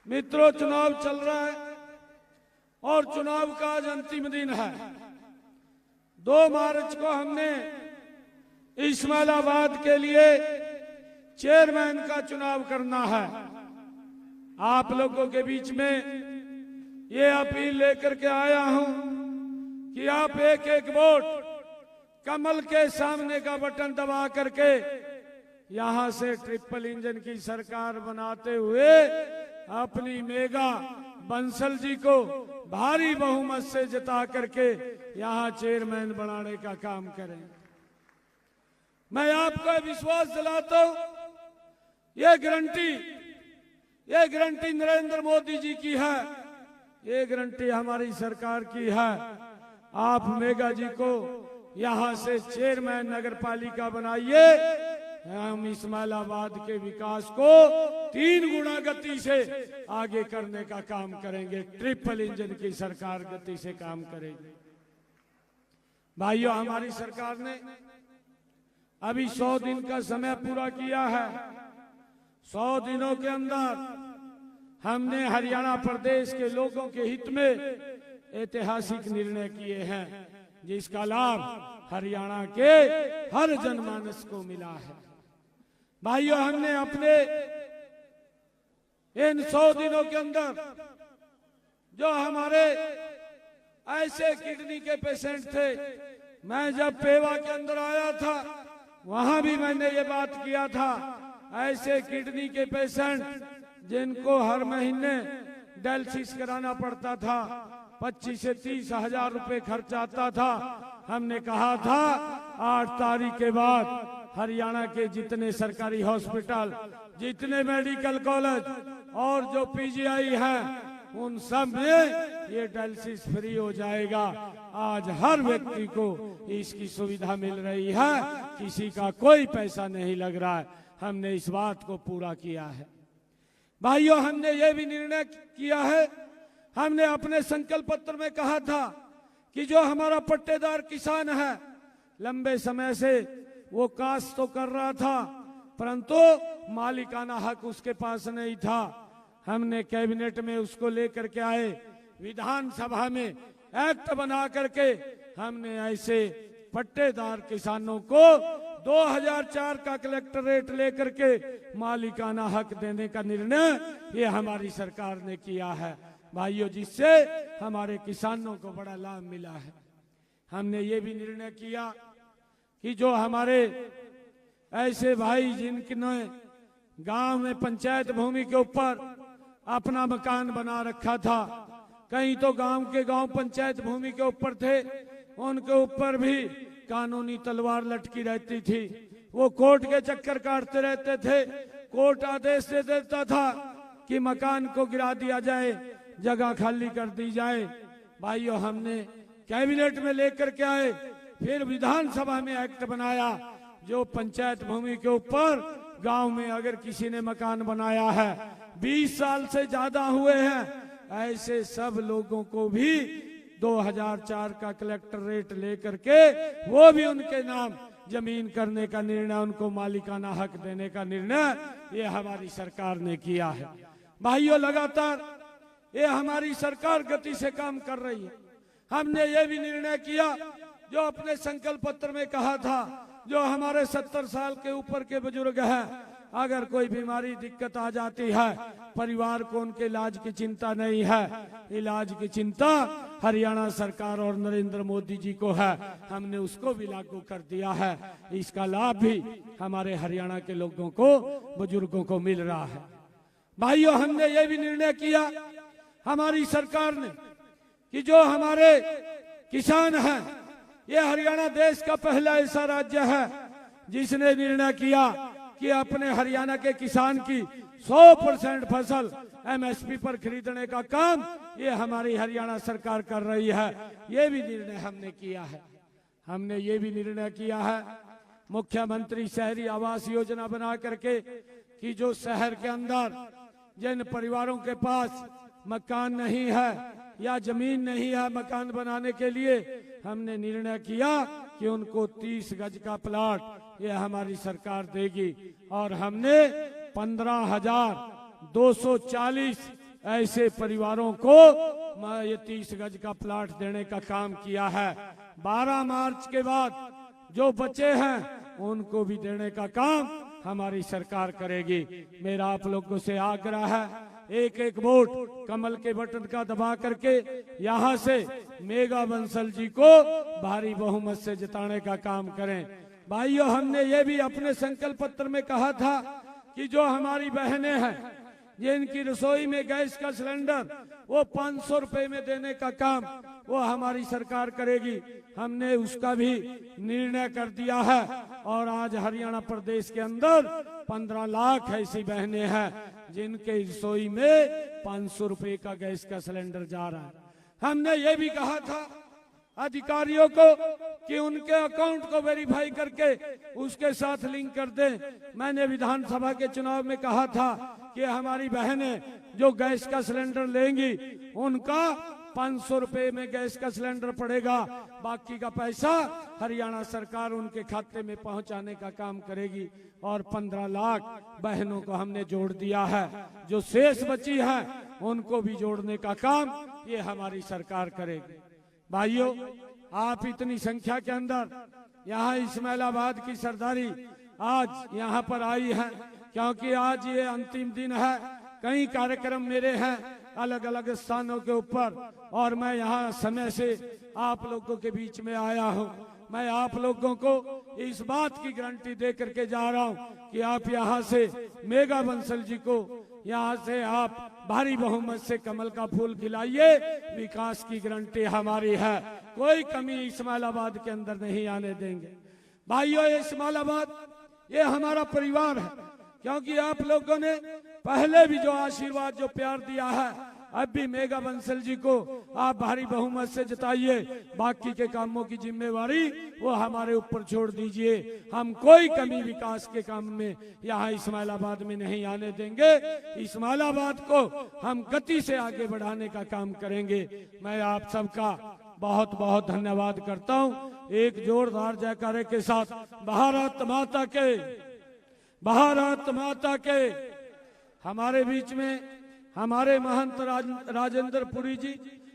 मित्रों, चुनाव चल रहा है और चुनाव का आज अंतिम दिन है। 2 मार्च को हमने इस्माइलाबाद के लिए चेयरमैन का चुनाव करना है। आप लोगों के बीच में ये अपील लेकर के आया हूं कि आप एक एक वोट कमल के सामने का बटन दबा करके यहां से ट्रिपल इंजन की सरकार बनाते हुए अपनी मेगा बंसल जी को भारी बहुमत से जिता करके यहां चेयरमैन बनाने का काम करें। मैं आपको विश्वास दिलाता हूं, ये गारंटी नरेंद्र मोदी जी की है, ये गारंटी हमारी सरकार की है। आप मेगा जी को यहां से चेयरमैन नगर पालिका बनाइए, हम इस्माइलाबाद के विकास को 3 गुना गति से आगे करने का काम करेंगे। ट्रिपल इंजन की सरकार गति से काम करेगी। भाइयों, हमारी सरकार ने अभी 100 दिन का समय पूरा किया है। 100 दिनों के अंदर हमने हरियाणा प्रदेश के लोगों के हित में ऐतिहासिक निर्णय किए हैं, जिसका लाभ हरियाणा के हर जनमानस को मिला है। भाइयों, हमने अपने इन 100 दिनों के अंदर जो हमारे ऐसे किडनी के पेशेंट थे, मैं जब पेवा के अंदर आया था वहां भी मैंने ये बात किया था, ऐसे किडनी के पेशेंट जिनको हर महीने डायलिसिस कराना पड़ता था, 25 से 30 हजार रुपए खर्च आता था। हमने कहा था 8 तारीख के बाद हरियाणा के जितने सरकारी हॉस्पिटल, जितने मेडिकल कॉलेज और जो पीजीआई हैं, उन सब में ये डायलिसिस फ्री हो जाएगा। आज हर व्यक्ति को इसकी सुविधा मिल रही है, किसी का कोई पैसा नहीं लग रहा है। हमने इस बात को पूरा किया है। भाइयों, हमने ये भी निर्णय किया है, हमने अपने संकल्प पत्र में कहा था कि जो हमारा पट्टेदार किसान है, लंबे समय से वो काश्त तो कर रहा था परंतु मालिकाना हक उसके पास नहीं था। हमने कैबिनेट में उसको लेकर के आए, विधानसभा में एक्ट बना करके हमने ऐसे पट्टेदार किसानों को 2004 का कलेक्टरेट लेकर के मालिकाना हक देने का निर्णय ये हमारी सरकार ने किया है। भाइयों, जिससे हमारे किसानों को बड़ा लाभ मिला है। हमने ये भी निर्णय किया कि जो हमारे ऐसे भाई जिनने गांव में पंचायत भूमि के ऊपर अपना मकान बना रखा था, कहीं तो गांव पंचायत भूमि के ऊपर थे, उनके ऊपर भी कानूनी तलवार लटकी रहती थी। वो कोर्ट के चक्कर काटते रहते थे। कोर्ट आदेश दे देता था कि मकान को गिरा दिया जाए, जगह खाली कर दी जाए। भाइयों, हमने कैबिनेट में लेकर के आए, फिर विधानसभा में एक्ट बनाया, जो पंचायत भूमि के ऊपर गांव में अगर किसी ने मकान बनाया है, 20 साल से ज्यादा हुए हैं, ऐसे सब लोगों को भी 2004 का कलेक्टरेट लेकर के वो भी उनके नाम जमीन करने का निर्णय, उनको मालिकाना हक देने का निर्णय ये हमारी सरकार ने किया है। भाइयों, लगातार ये हमारी सरकार गति से काम कर रही है। हमने ये भी निर्णय किया, जो अपने संकल्प पत्र में कहा था, जो हमारे 70 साल के ऊपर के बुजुर्ग हैं, अगर कोई बीमारी दिक्कत आ जाती है, परिवार को उनके इलाज की चिंता नहीं है, इलाज की चिंता हरियाणा सरकार और नरेंद्र मोदी जी को है। हमने उसको भी लागू कर दिया है। इसका लाभ भी हमारे हरियाणा के लोगों को, बुजुर्गों को मिल रहा है। भाइयों, हमने ये भी निर्णय किया हमारी सरकार ने कि जो हमारे किसान हैं, ये हरियाणा देश का पहला ऐसा राज्य है जिसने निर्णय किया कि अपने हरियाणा के किसान की 100% फसल एमएसपी पर खरीदने का काम ये हमारी हरियाणा सरकार कर रही है। ये भी निर्णय हमने किया है। हमने ये भी निर्णय किया है, मुख्यमंत्री शहरी आवास योजना बना करके कि जो शहर के अंदर जिन परिवारों के पास मकान नहीं है या जमीन नहीं है मकान बनाने के लिए, हमने निर्णय किया कि उनको 30 गज का प्लाट ये हमारी सरकार देगी। और हमने 15,240 ऐसे परिवारों को मैं ये 30 गज का प्लाट देने का काम किया है। 12 मार्च के बाद जो बचे हैं उनको भी देने का काम हमारी सरकार करेगी। मेरा आप लोगों से आग्रह है, एक एक वोट कमल के बटन का दबा करके यहाँ से मेघा बंसल जी को भारी बहुमत से जिताने का काम करें। भाइयों, हमने ये भी अपने संकल्प पत्र में कहा था कि जो हमारी बहनें हैं जिनकी रसोई में गैस का सिलेंडर वो 500 रुपए में देने का काम वो हमारी सरकार करेगी। हमने उसका भी निर्णय कर दिया है और आज हरियाणा प्रदेश के अंदर 15 लाख ऐसी बहनें हैं जिनके रसोई में 500 रुपए का गैस का सिलेंडर जा रहा है। हमने ये भी कहा था अधिकारियों को कि उनके अकाउंट को वेरीफाई करके उसके साथ लिंक कर दें। मैंने विधानसभा के चुनाव में कहा था कि हमारी बहनें जो गैस का सिलेंडर लेंगी उनका 500 रुपए में गैस का सिलेंडर पड़ेगा, बाकी का पैसा हरियाणा सरकार उनके खाते में पहुंचाने का काम करेगी। और 15 लाख बहनों को हमने जोड़ दिया है। जो शेष बची है उनको भी जोड़ने का काम ये हमारी सरकार करेगी। भाइयों, आप इतनी संख्या के अंदर यहाँ इस्माइलाबाद की सरदारी आज यहाँ पर आई है क्योंकि आज ये अंतिम दिन है। कई कार्यक्रम मेरे हैं अलग अलग स्थानों के ऊपर और मैं यहाँ समय से आप लोगों के बीच में आया हूँ। मैं आप लोगों को इस बात की गारंटी दे करके जा रहा हूँ कि आप यहाँ से मेघा बंसल जी को यहाँ से आप भारी बहुमत से कमल का फूल खिलाइए। विकास की गारंटी हमारी है, कोई कमी इस्माइलाबाद के अंदर नहीं आने देंगे। भाइयों, इस्माइलाबाद ये हमारा परिवार है क्योंकि आप लोगों ने पहले भी जो आशीर्वाद जो प्यार दिया है अब भी मेघा बंसल जी को आप भारी बहुमत से जिताइए। बाकी के कामों की जिम्मेवारी वो हमारे ऊपर छोड़ दीजिए। हम कोई कमी विकास के काम में यहाँ इस्माइलाबाद में नहीं आने देंगे। इस्माइलाबाद को हम गति से आगे बढ़ाने का काम करेंगे। मैं आप सबका बहुत बहुत धन्यवाद करता हूँ। एक जोरदार जयकारे के साथ भारत माता के, भारत माता के। हमारे बीच में हमारे महंत राजेंद्र पुरी जी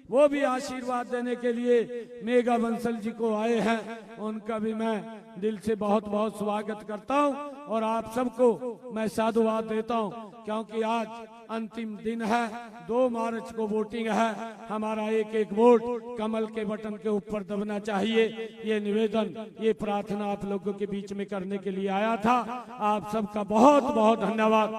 वो भी आशीर्वाद देने के लिए मेघा बंसल जी को आए हैं। उनका भी मैं दिल से बहुत बहुत स्वागत करता हूं और आप सबको मैं साधुवाद देता हूं क्योंकि आज अंतिम दिन है। 2 मार्च को वोटिंग है। हमारा एक एक वोट कमल के बटन के ऊपर दबना चाहिए। ये निवेदन, ये प्रार्थना आप लोगों के बीच में करने के लिए आया था। आप सबका बहुत बहुत धन्यवाद।